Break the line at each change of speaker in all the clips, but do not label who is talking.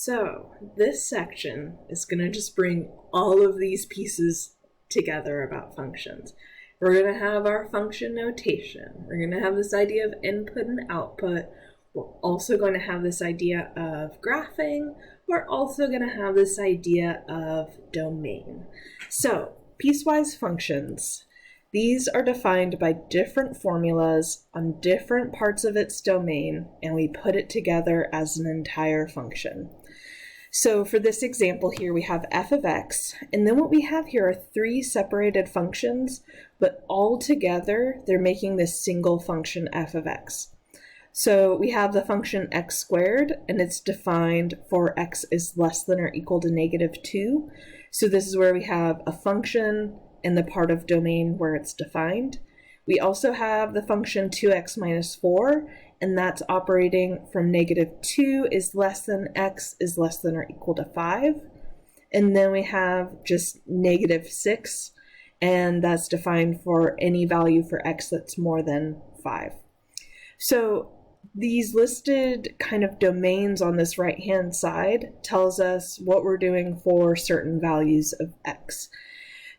So this section is going to just bring all of these pieces together about functions. We're going to have our function notation. We're going to have this idea of input and output. We're also going to have this idea of graphing. We're also going to have this idea of domain. So piecewise functions. These are defined by different formulas on different parts of its domain, and we put it together as an entire function. So for this example here, we have f of x, and then what we have here are three separated functions, but all together, they're making this single function f of x. So we have the function x squared, and it's defined for x is less than or equal to -2. So this is where we have a function in the part of domain where it's defined. We also have the function 2x minus 4, and that's operating from -2 is less than x is less than or equal to 5. And then we have just -6, and that's defined for any value for x that's more than 5. So these listed kind of domains on this right-hand side tells us what we're doing for certain values of x.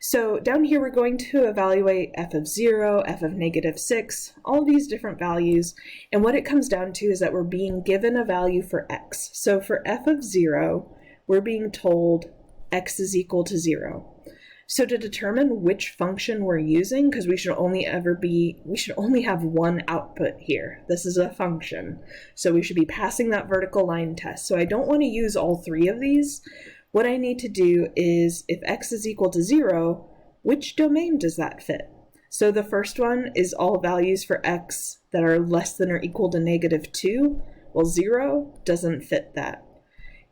So down here, we're going to evaluate f of 0, f of -6, all these different values. And what it comes down to is that we're being given a value for x. So for f of 0, we're being told x is equal to 0. So to determine which function we're using, because we should only have one output here. This is a function. So we should be passing that vertical line test. So I don't want to use all three of these. What I need to do is, if x is equal to 0, which domain does that fit? So the first one is all values for x that are less than or equal to -2. Well, 0 doesn't fit that.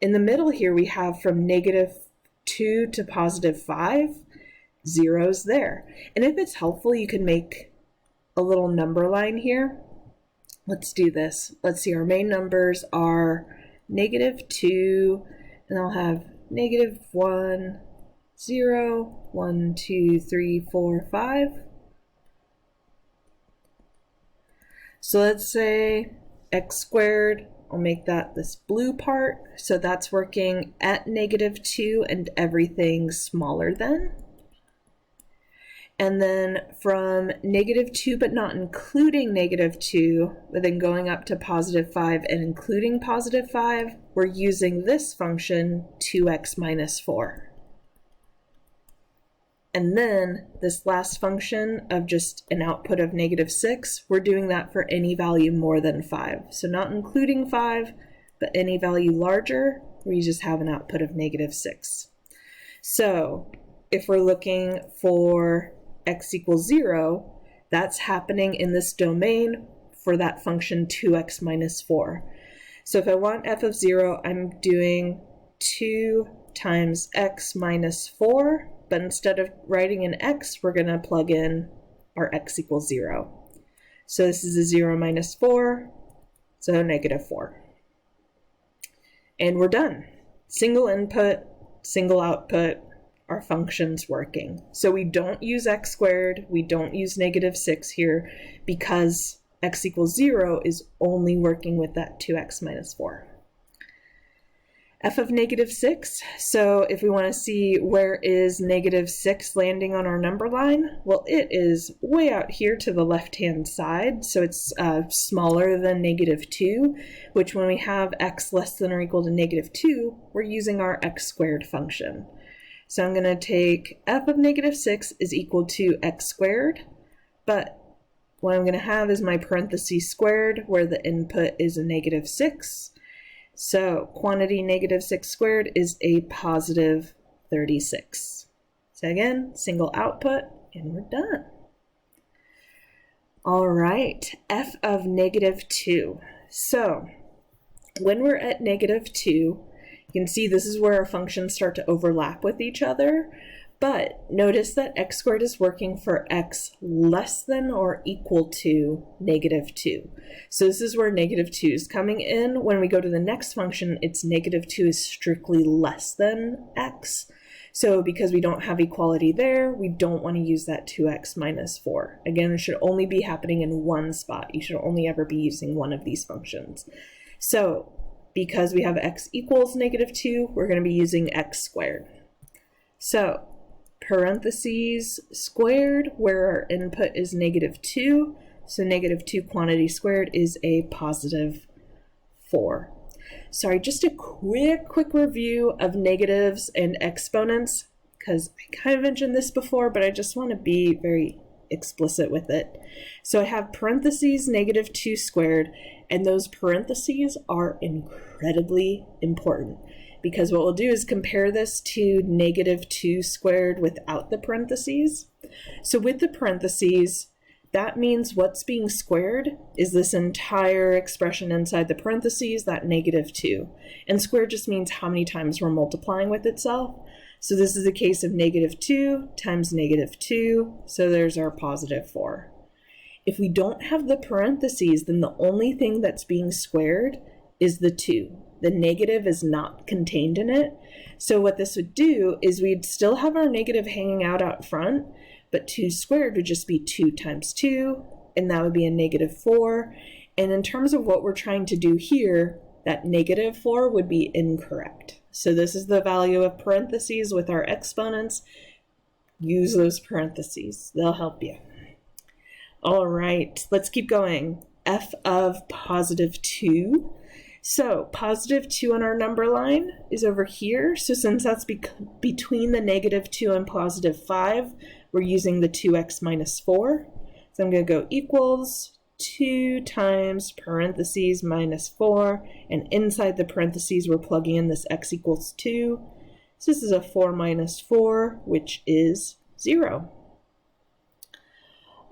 In the middle here, we have from -2 to +5, 0's there. And if it's helpful, you can make a little number line here. Let's do this. Let's see, our main numbers are -2, and I'll have -1, 0, 1, 2, 3, 4, 5. So let's say x squared, I'll make that this blue part. So that's working at -2 and everything smaller than. And then from -2, but not including -2, but then going up to +5 and including +5, we're using this function 2x minus 4. And then this last function of just an output of -6, we're doing that for any value more than 5. So not including 5, but any value larger, we just have an output of -6. So if we're looking for x equals 0, that's happening in this domain for that function 2x minus 4. So if I want f of 0, I'm doing 2 times x minus 4, but instead of writing an x, we're going to plug in our x equals 0. So this is a 0 minus 4, so -4. And we're done. Single input, single output, our function's working. So we don't use x squared, we don't use -6 here, because x equals 0 is only working with that 2x minus 4. f of -6, so if we want to see where is -6 landing on our number line, well, it is way out here to the left-hand side, so it's smaller than -2, which when we have x less than or equal to -2, we're using our x squared function. So I'm going to take f of -6 is equal to x squared, but what I'm going to have is my parentheses squared where the input is a -6. So quantity -6 squared is a positive 36. So again, single output, and we're done. All right, f of -2. So when we're at -2, you can see this is where our functions start to overlap with each other, but notice that x squared is working for x less than or equal to -2. So this is where -2 is coming in. When we go to the next function, it's -2 is strictly less than x. So because we don't have equality there, we don't want to use that 2x minus 4. Again, it should only be happening in one spot. You should only ever be using one of these functions. So because we have x equals -2, we're going to be using x squared. So parentheses squared, where our input is -2, so -2 quantity squared is a +4. Sorry, just a quick review of negatives and exponents, because I kind of mentioned this before, but I just want to be very explicit with it. So I have parentheses -2 squared, and those parentheses are incredibly important, because what we'll do is compare this to -2 squared without the parentheses. So with the parentheses, that means what's being squared is this entire expression inside the parentheses, that -2. And squared just means how many times we're multiplying with itself. So this is a case of -2 times -2, so there's our +4. If we don't have the parentheses, then the only thing that's being squared is the 2. The negative is not contained in it. So what this would do is we'd still have our negative hanging out front, but 2 squared would just be 2 times 2, and that would be a -4. And in terms of what we're trying to do here, that -4 would be incorrect. So this is the value of parentheses with our exponents. Use those parentheses. They'll help you. All right, let's keep going. F of +2. So +2 on our number line is over here. So since that's between the -2 and +5, we're using the 2x minus 4. So I'm going to go equals 2 times parentheses minus 4. And inside the parentheses, we're plugging in this x equals 2. So this is a 4 minus 4, which is 0.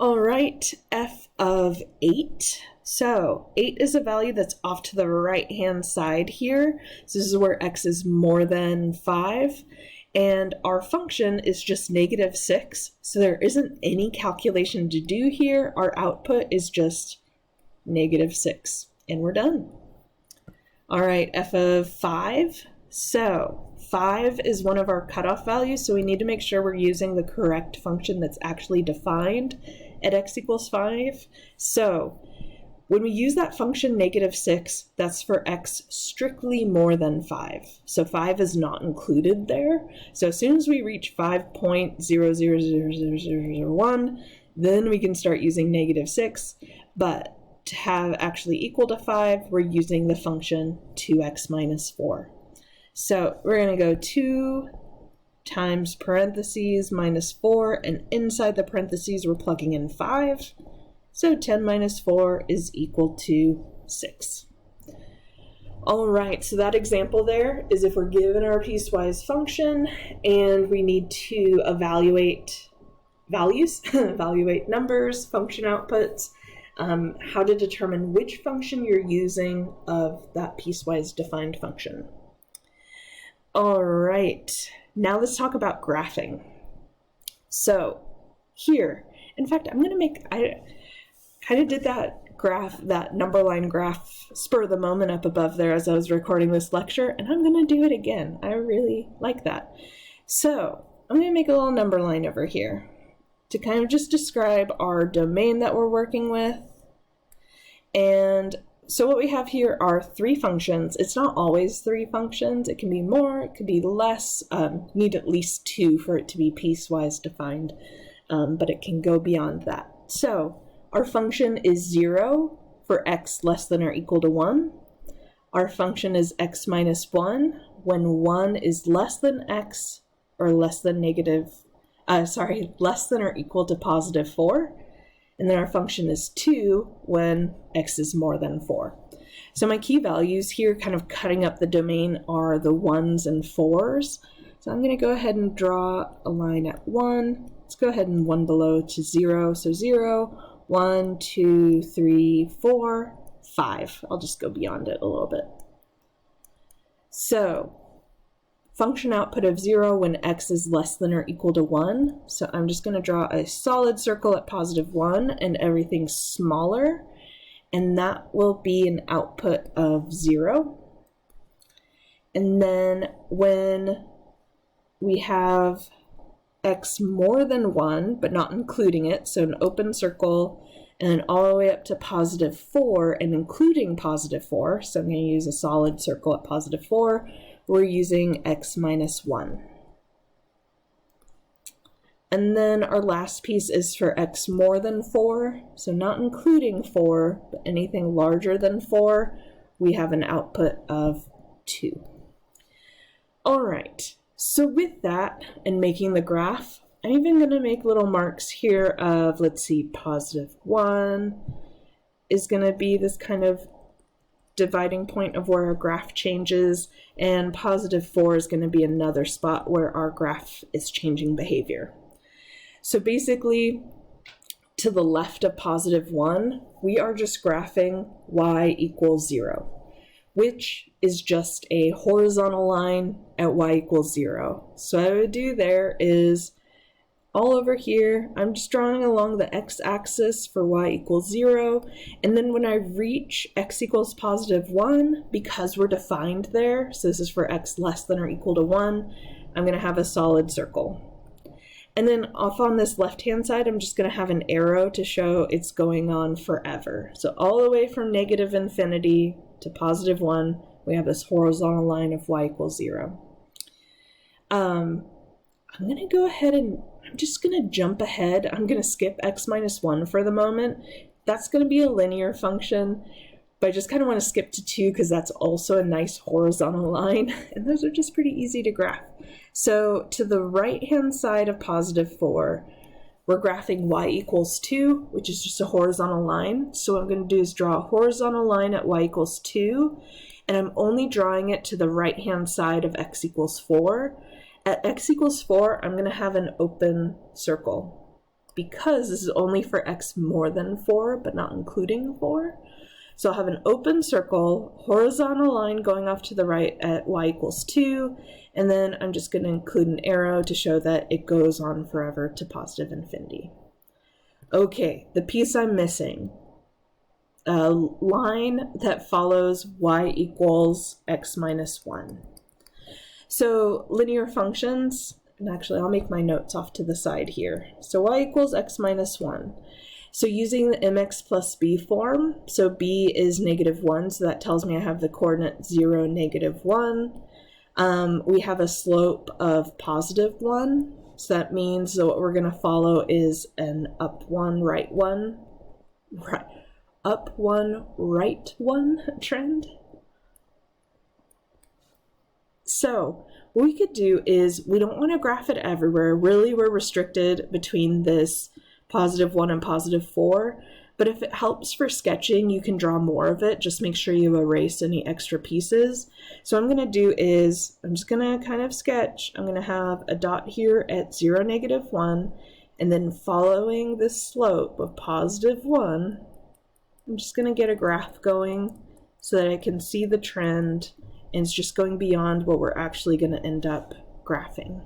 All right, f of 8. So 8 is a value that's off to the right-hand side here. So this is where x is more than 5. And our function is just -6. So there isn't any calculation to do here. Our output is just -6. And we're done. All right, f of 5. So 5 is one of our cutoff values. So we need to make sure we're using the correct function that's actually defined at x equals 5. So when we use that function -6, that's for x strictly more than 5. So 5 is not included there. So as soon as we reach 5.00000001, then we can start using -6. But to have actually equal to 5, we're using the function 2x minus 4. So we're going to go 2 times parentheses minus 4, and inside the parentheses we're plugging in 5. So 10 minus 4 is equal to 6. All right, so that example there is if we're given our piecewise function and we need to evaluate values, evaluate numbers, function outputs, how to determine which function you're using of that piecewise defined function. All right, now let's talk about graphing. So here, in fact, I'm going to make, I kind of did that graph, that number line graph, spur of the moment up above there as I was recording this lecture, and I'm going to do it again. I really like that. So I'm going to make a little number line over here to kind of just describe our domain that we're working with. And so what we have here are 3 functions. It's not always 3 functions. It can be more, it could be less. You need at least 2 for it to be piecewise defined, but it can go beyond that. So our function is 0 for x less than or equal to 1. Our function is x minus 1 when 1 is less than x or less than less than or equal to +4. And then our function is 2 when x is more than 4. So my key values here, kind of cutting up the domain, are the 1s and 4s. So I'm going to go ahead and draw a line at 1. Let's go ahead and 1 below to 0. So 0, 1, 2, 3, 4, 5. I'll just go beyond it a little bit. So function output of 0 when x is less than or equal to 1. So I'm just going to draw a solid circle at +1 and everything smaller, and that will be an output of 0. And then when we have x more than 1, but not including it, so an open circle and then all the way up to positive 4 and including positive 4, so I'm going to use a solid circle at positive 4, we're using x minus 1. And then our last piece is for x more than 4, so not including 4, but anything larger than 4, we have an output of 2. All right, so with that and making the graph, I'm even going to make little marks here of, let's see, positive 1 is going to be this kind of dividing point of where our graph changes, and positive 4 is going to be another spot where our graph is changing behavior. So basically, to the left of positive 1, we are just graphing y equals 0, which is just a horizontal line at y equals 0. So what I would do there is, all over here, I'm just drawing along the x-axis for y equals 0, and then when I reach x equals positive 1, because we're defined there, so this is for x less than or equal to 1, I'm going to have a solid circle. And then off on this left-hand side, I'm just going to have an arrow to show it's going on forever. So all the way from negative infinity to positive 1, we have this horizontal line of y equals 0. I'm going to go ahead and I'm just going to jump ahead. I'm going to skip x minus 1 for the moment. That's going to be a linear function, but I just kind of want to skip to 2 because that's also a nice horizontal line, and those are just pretty easy to graph. So to the right-hand side of positive 4, we're graphing y equals 2, which is just a horizontal line. So what I'm going to do is draw a horizontal line at y equals 2, and I'm only drawing it to the right-hand side of x equals 4. At x equals 4, I'm going to have an open circle because this is only for x more than 4, but not including 4. So I'll have an open circle, horizontal line going off to the right at y equals 2, and then I'm just going to include an arrow to show that it goes on forever to positive infinity. Okay, the piece I'm missing, a line that follows y equals x minus 1. So linear functions, and actually I'll make my notes off to the side here. So y equals x minus 1. So using the mx plus b form, so b is negative 1, so that tells me I have the coordinate 0, negative 1. We have a slope of positive 1, so that means that what we're going to follow is an up 1, right 1, up 1, right 1 trend. So what we could do is, we don't want to graph it everywhere. Really, we're restricted between this positive 1 and positive 4. But if it helps for sketching, you can draw more of it. Just make sure you erase any extra pieces. So what I'm going to do is, I'm just going to kind of sketch. I'm going to have a dot here at 0, negative 1. And then following this slope of positive 1, I'm just going to get a graph going so that I can see the trend. And it's just going beyond what we're actually going to end up graphing.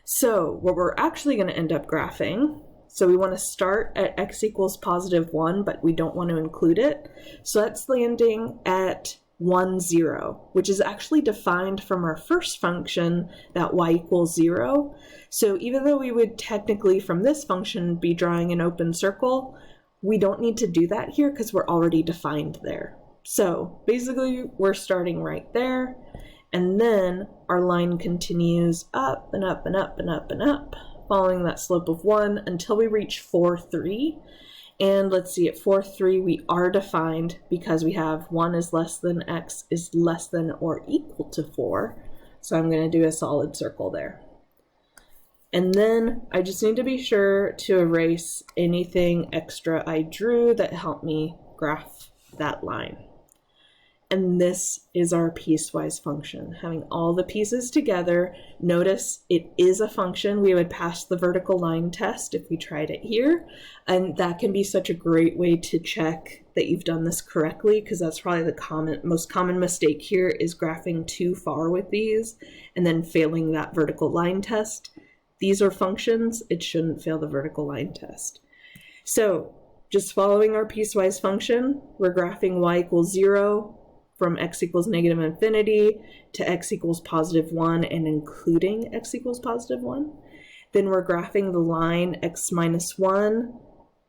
So what we're actually going to end up graphing, so we want to start at x equals positive 1, but we don't want to include it. So that's landing at 1, 0, which is actually defined from our first function, that y equals 0. So even though we would technically from this function be drawing an open circle, we don't need to do that here because we're already defined there. So basically we're starting right there, and then our line continues up and up and up and up and up, following that slope of 1 until we reach 4, 3. And let's see, at 4, 3 we are defined because we have 1 is less than x is less than or equal to 4. So I'm going to do a solid circle there. And then I just need to be sure to erase anything extra I drew that helped me graph that line. And this is our piecewise function. Having all the pieces together, notice it is a function. We would pass the vertical line test if we tried it here. And that can be such a great way to check that you've done this correctly, because that's probably the most common mistake here is graphing too far with these and then failing that vertical line test. These are functions. It shouldn't fail the vertical line test. So just following our piecewise function, we're graphing y equals 0, from x equals negative infinity to x equals positive 1 and including x equals positive 1. Then we're graphing the line x minus 1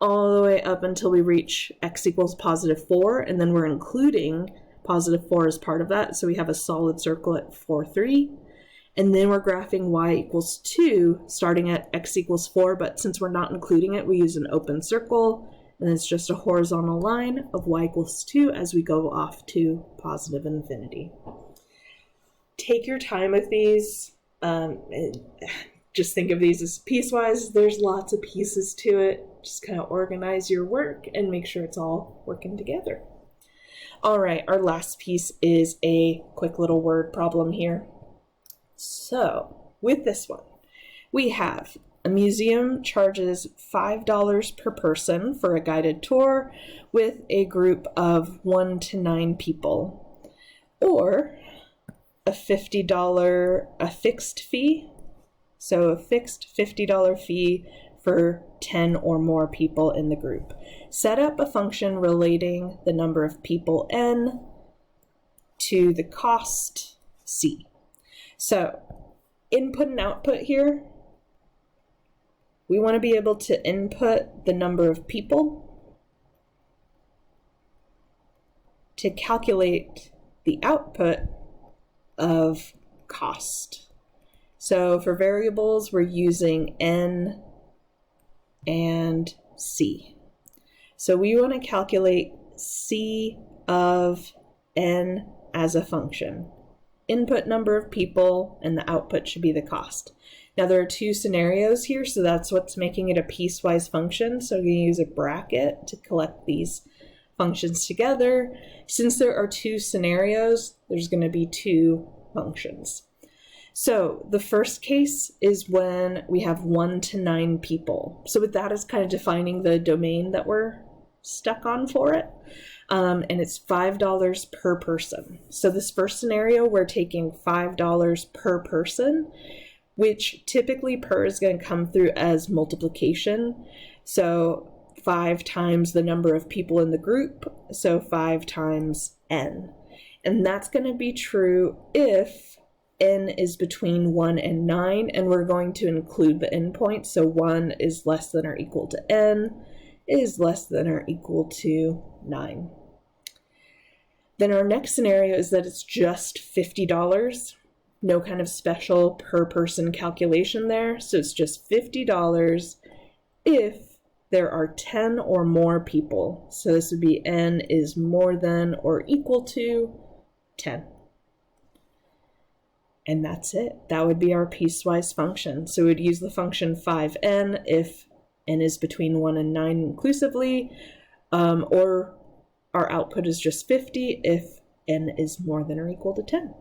all the way up until we reach x equals positive 4, and then we're including positive 4 as part of that, so we have a solid circle at 4, 3. And then we're graphing y equals 2, starting at x equals 4, but since we're not including it, we use an open circle, and it's just a horizontal line of y equals 2 as we go off to positive infinity. Take your time with these. Just think of these as piecewise. There's lots of pieces to it. Just kind of organize your work and make sure it's all working together. All right, our last piece is a quick little word problem here. So with this one, we have a museum charges $5 per person for a guided tour with a group of 1 to 9 people, or a $50 fixed fee. So a fixed $50 fee for 10 or more people in the group. Set up a function relating the number of people n to the cost c. So input and output here, we want to be able to input the number of people to calculate the output of cost. So for variables, we're using n and c. So we want to calculate c of n as a function. Input number of people, and the output should be the cost. Now there are 2 scenarios here, so that's what's making it a piecewise function. So you use a bracket to collect these functions together. Since there are 2 scenarios, there's going to be 2 functions. So the first case is when we have 1 to 9 people. So with that is kind of defining the domain that we're stuck on for it. And it's $5 per person. So this first scenario, we're taking $5 per person, which typically per is going to come through as multiplication. So 5 times the number of people in the group, so 5 times n. And that's going to be true if n is between 1 and 9, and we're going to include the endpoint. So 1 is less than or equal to n, is less than or equal to 9. Then our next scenario is that it's just $50. No kind of special per person calculation there. So it's just $50 if there are 10 or more people. So this would be n is more than or equal to 10. And that's it. That would be our piecewise function. So we'd use the function 5n if n is between 1 and 9 inclusively, or our output is just 50 if n is more than or equal to 10.